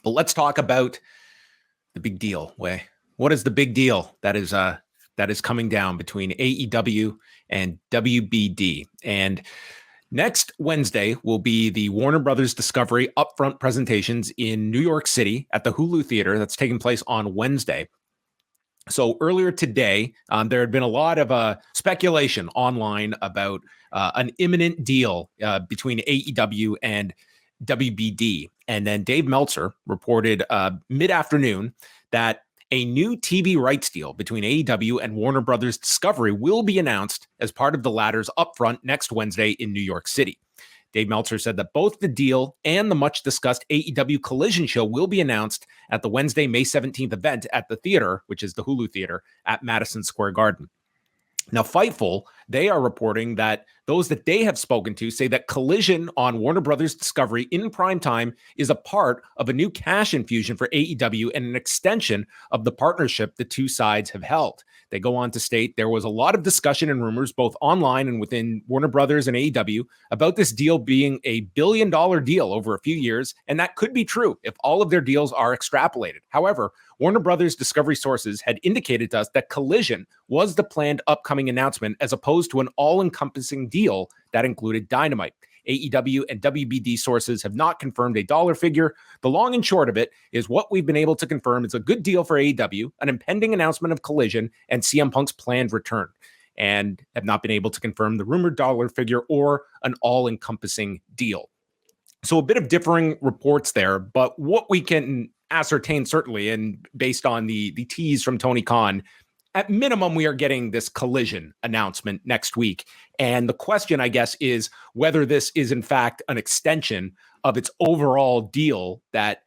But let's talk about the big deal, Wai. What is the big deal that is coming down between AEW and WBD? And next Wednesday will be the Warner Bros. Discovery upfront presentations in New York City at the Hulu Theater. That's taking place on Wednesday. So earlier today, there had been a lot of speculation online about an imminent deal between AEW and WBD. And then Dave Meltzer reported mid-afternoon that a new TV rights deal between AEW and Warner Bros. Discovery will be announced as part of the latter's upfront next Wednesday in New York City. Dave Meltzer said that both the deal and the much-discussed AEW Collision show will be announced at the Wednesday, May 17th event at the theater, which is the Hulu Theater, at Madison Square Garden. Now, Fightful, they are reporting that those that they have spoken to say that Collision on Warner Bros. Discovery in prime time is a part of a new cash infusion for AEW and an extension of the partnership the two sides have held. They go on to state there was a lot of discussion and rumors, both online and within Warner Bros. And AEW, about this deal being a $1 billion deal over a few years, and that could be true if all of their deals are extrapolated. However, Warner Bros. Discovery sources had indicated to us that Collision was the planned upcoming announcement as opposed to an all-encompassing deal that included Dynamite. AEW and WBD sources have not confirmed a dollar figure. The long and short of it is what we've been able to confirm is a good deal for AEW, an impending announcement of Collision, and CM Punk's planned return, and have not been able to confirm the rumored dollar figure or an all-encompassing deal. So a bit of differing reports there, but what we can ascertain certainly, and based on the tease from Tony Khan, at minimum, we are getting this Collision announcement next week. And the question, I guess, is whether this is in fact an extension of its overall deal that,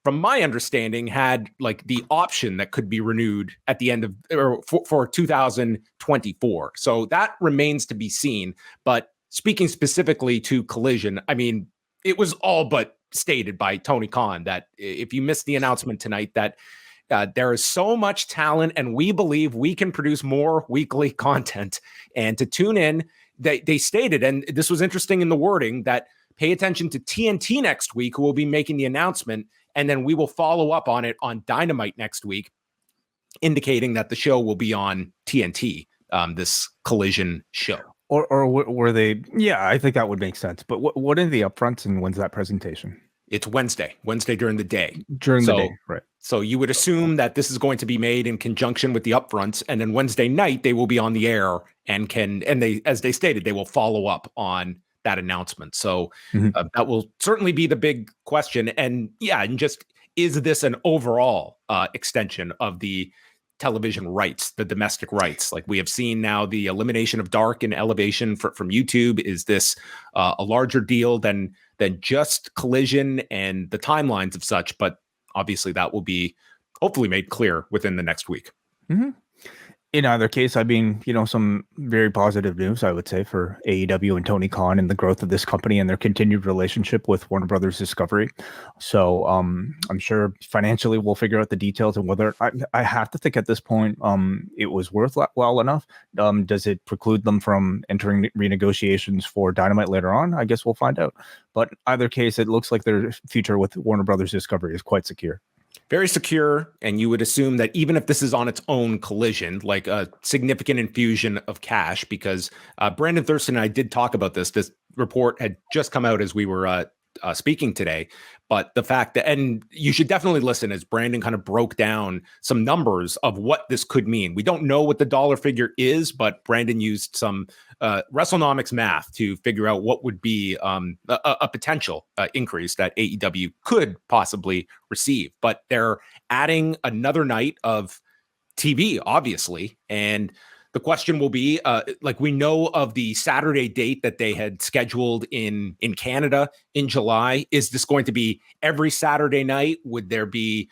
from my understanding, had like the option that could be renewed at the end of or for 2024. So that remains to be seen. But speaking specifically to Collision, I mean, it was all but stated by Tony Khan that if you missed the announcement tonight, that there is so much talent and we believe we can produce more weekly content. And to tune in, they stated, and this was interesting in the wording, that pay attention to TNT next week, who will be making the announcement, and then we will follow up on it on Dynamite next week, indicating that the show will be on TNT, this Collision show. Or were they? Yeah, I think that would make sense. But what are the upfronts and when's that presentation? It's Wednesday during the day. During the day, right. So you would assume that this is going to be made in conjunction with the upfronts, and then Wednesday night they will be on the air and they, as they stated, they will follow up on that announcement. So that will certainly be the big question. And yeah, and just is this an overall extension of the television rights, the domestic rights? Like we have seen now the elimination of Dark and Elevation from YouTube. Is this a larger deal than just Collision and the timelines of such? But obviously that will be hopefully made clear within the next week. In either case, I mean, some very positive news, I would say, for AEW and Tony Khan and the growth of this company and their continued relationship with Warner Bros. Discovery. So I'm sure financially we'll figure out the details and whether I have to think at this point it was worthwhile enough. Does it preclude them from entering renegotiations for Dynamite later on? I guess we'll find out. But either case, it looks like their future with Warner Bros. Discovery is quite secure. Very secure, and you would assume that even if this is on its own Collision, like a significant infusion of cash, because Brandon Thurston and I did talk about this. This report had just come out as we were speaking today, but the fact that, and you should definitely listen as Brandon kind of broke down some numbers of what this could mean. We don't know what the dollar figure is, but Brandon used some WrestleNomics math to figure out what would be a potential increase that AEW could possibly receive. But they're adding another night of TV, obviously, and the question will be, we know of the Saturday date that they had scheduled in Canada in July. Is this going to be every Saturday night? Would there be,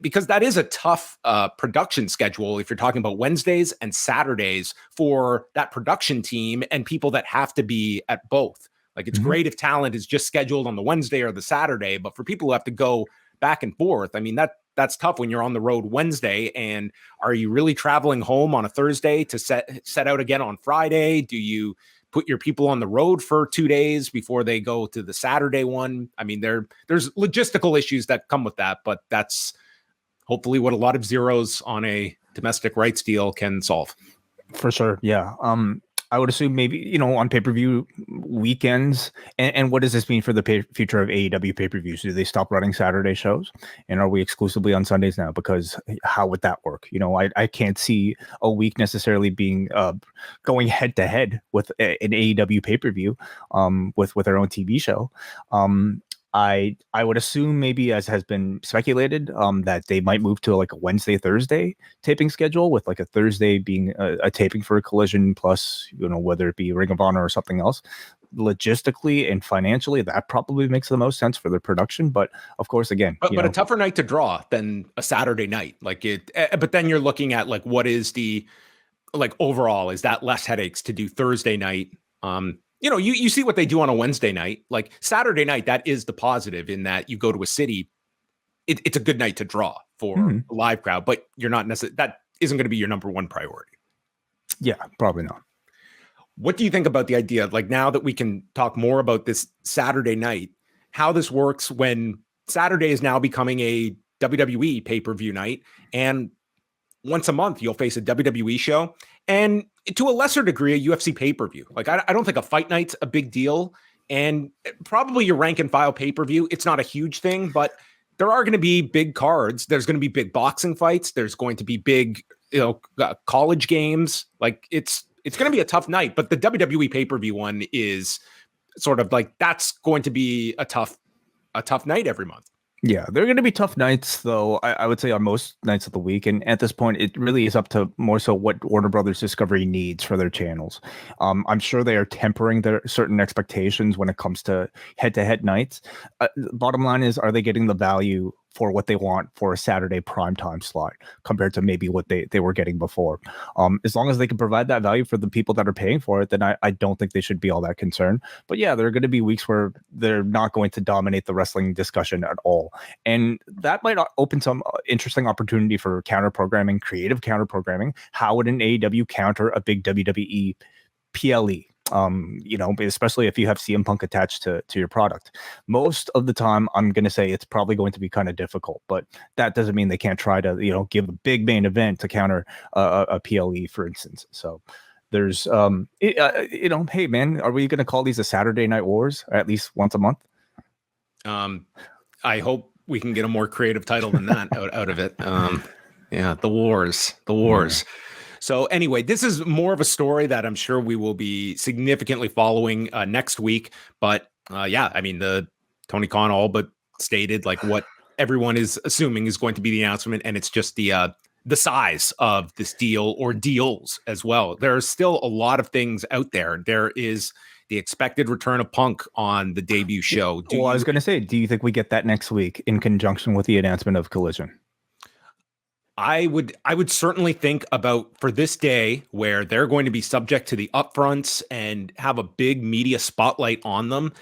because that is a tough production schedule if you're talking about Wednesdays and Saturdays for that production team and people that have to be at both. Like it's great if talent is just scheduled on the Wednesday or the Saturday, but for people who have to go back and forth, I mean, that's tough when you're on the road Wednesday. And are you really traveling home on a Thursday to set out again on Friday? Do you put your people on the road for 2 days before they go to the Saturday one. I mean, there's logistical issues that come with that, but that's hopefully what a lot of zeros on a domestic rights deal can solve. For sure. Yeah. I would assume maybe, on pay-per-view weekends. And what does this mean for the future of AEW pay-per-views? Do they stop running Saturday shows? And are we exclusively on Sundays now? Because how would that work? I can't see a week necessarily being going head to head with an AEW pay-per-view with their own TV show. I would assume, maybe, as has been speculated, that they might move to like a Wednesday, Thursday taping schedule, with like a Thursday being a taping for a Collision, plus, whether it be Ring of Honor or something else. Logistically and financially, that probably makes the most sense for the production. But of course, again, but a tougher night to draw than a Saturday night. But then you're looking at like, what is the, like, overall, is that less headaches to do Thursday night? You see what they do on a Wednesday night. Like Saturday night, that is the positive in that you go to a city. It's a good night to draw for a live crowd, but you're not necessarily, that isn't going to be your number one priority. Yeah, probably not. What do you think about the idea, like, now that we can talk more about this Saturday night, how this works when Saturday is now becoming a WWE pay-per-view night, and once a month you'll face a WWE show, and to a lesser degree, a UFC pay-per-view. Like, I don't think a fight night's a big deal, and probably your rank and file pay-per-view, it's not a huge thing, but there are going to be big cards. There's going to be big boxing fights. There's going to be big, college games. Like, it's going to be a tough night, but the WWE pay-per-view one is sort of like, that's going to be a tough night every month. Yeah, they're going to be tough nights, though, I would say, on most nights of the week. And at this point, it really is up to more so what Warner Brothers Discovery needs for their channels. I'm sure they are tempering their certain expectations when it comes to head-to-head nights. Bottom line is, are they getting the value for what they want for a Saturday primetime slot compared to maybe what they were getting before? As long as they can provide that value for the people that are paying for it, then I don't think they should be all that concerned. But yeah, there are going to be weeks where they're not going to dominate the wrestling discussion at all. And that might open some interesting opportunity for counter programming, creative counter programming. How would an AEW counter a big WWE PLE? Especially if you have CM Punk attached to your product. Most of the time, I'm going to say it's probably going to be kind of difficult, but that doesn't mean they can't try to, give a big main event to counter a PLE, for instance. So there's, hey man, are we going to call these a Saturday Night Wars at least once a month? I hope we can get a more creative title than that out of it. The Wars. Yeah. So anyway, this is more of a story that I'm sure we will be significantly following next week. But the Tony Khan all but stated like what everyone is assuming is going to be the announcement, and it's just the size of this deal, or deals as well. There are still a lot of things out there. There is the expected return of Punk on the debut show. I was going to say, do you think we get that next week in conjunction with the announcement of Collision? I would certainly think about, for this day where they're going to be subject to the upfronts and have a big media spotlight on them,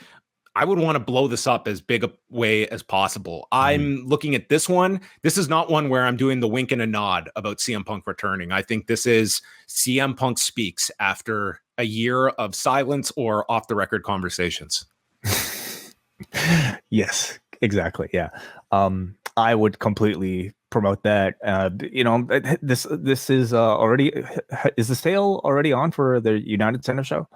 I would want to blow this up as big a way as possible. I'm looking at this one. This is not one where I'm doing the wink and a nod about CM Punk returning. I think this is CM Punk speaks after a year of silence or off the record conversations. Yes, exactly. Yeah. I would completely promote that. This is already, is the sale already on for the United Center show?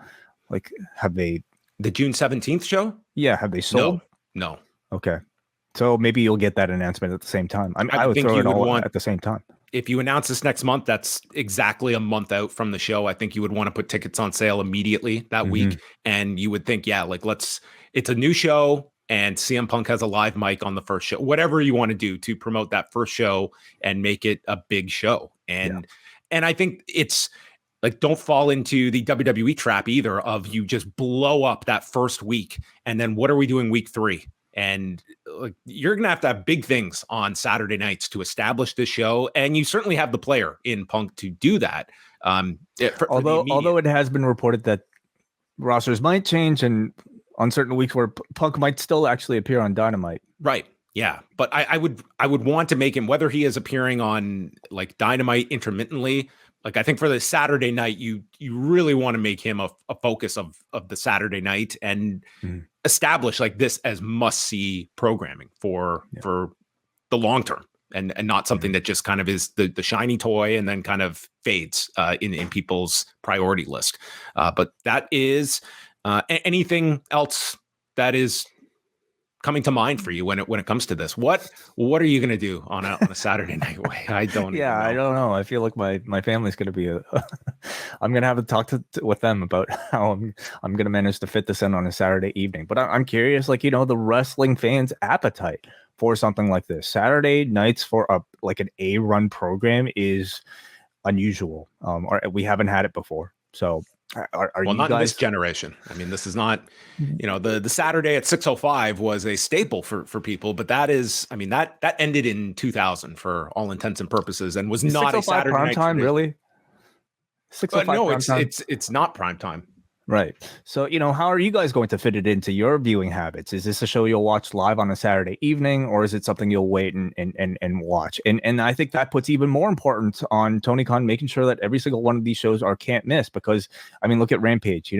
Like, have they, the June 17th show? Yeah, have they sold? No. Okay, so maybe you'll get that announcement at the same time. I would throw it all at the same time. If you announce this next month, that's exactly a month out from the show. I think you would want to put tickets on sale immediately that week, and you would think, it's a new show, and CM Punk has a live mic on the first show, whatever you want to do to promote that first show and make it a big show. And I think it's like, don't fall into the WWE trap either of you just blow up that first week. And then what are we doing week 3? And you're going to have big things on Saturday nights to establish this show. And you certainly have the player in Punk to do that. Although it has been reported that rosters might change, and on certain weeks where Punk might still actually appear on Dynamite. Right. Yeah. But I would want to make him, whether he is appearing on like Dynamite intermittently, Like, I think for the Saturday night, you really want to make him a focus of the Saturday night and establish like this as must-see programming for the long term, and not something that just kind of is the shiny toy and then kind of fades in people's priority list. But that is anything else that is coming to mind for you when it comes to this? What are you going to do on a Saturday night? I don't. Yeah, I don't know. I feel like my family's going to be I'm going to have to talk with them about how I'm going to manage to fit this in on a Saturday evening. But I'm curious, like, the wrestling fans' appetite for something like this. Saturday nights for an A-run program is unusual. Or we haven't had it before. So are well, you not guys... in this generation. I mean, this is not, the Saturday at 6:05 was a staple for people, but that is, I mean, that ended in 2000 for all intents and purposes, and was not a Saturday prime night time, really? 6:05 no, prime time? it's not prime time. Right. So, how are you guys going to fit it into your viewing habits? Is this a show you'll watch live on a Saturday evening, or is it something you'll wait and watch? And I think that puts even more importance on Tony Khan making sure that every single one of these shows are can't miss, because, I mean, look at Rampage,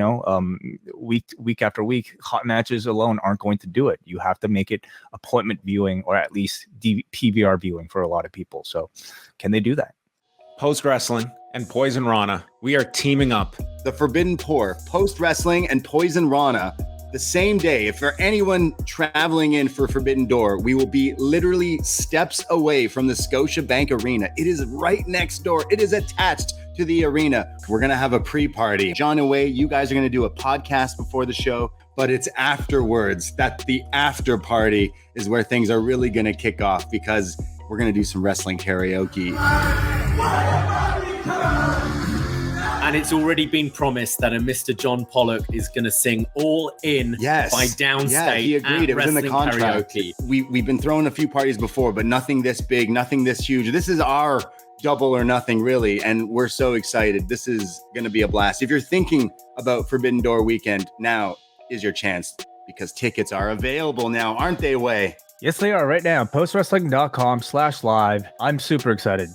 week after week, hot matches alone aren't going to do it. You have to make it appointment viewing, or at least PVR viewing for a lot of people. So can they do that? Post Wrestling and Poison Rana, we are teaming up. The Forbidden Pour, Post Wrestling and Poison Rana, the same day. If for anyone traveling in for Forbidden Door, we will be literally steps away from the Scotiabank Arena. It is right next door. It is attached to the arena. We're going to have a pre-party. John and Wai, you guys are going to do a podcast before the show, but it's afterwards that the after party is where things are really going to kick off, because we're going to do some wrestling karaoke. And it's already been promised that a Mr. John Pollock is going to sing All In by Downstate. Yeah, he agreed. It was in the contract. We've been throwing a few parties before, but nothing this big, nothing this huge. This is our double or nothing, really, and we're so excited. This is going to be a blast. If you're thinking about Forbidden Door weekend, now is your chance, because tickets are available now, aren't they, Wai? Yes, they are right now. Postwrestling.com/live. I'm super excited.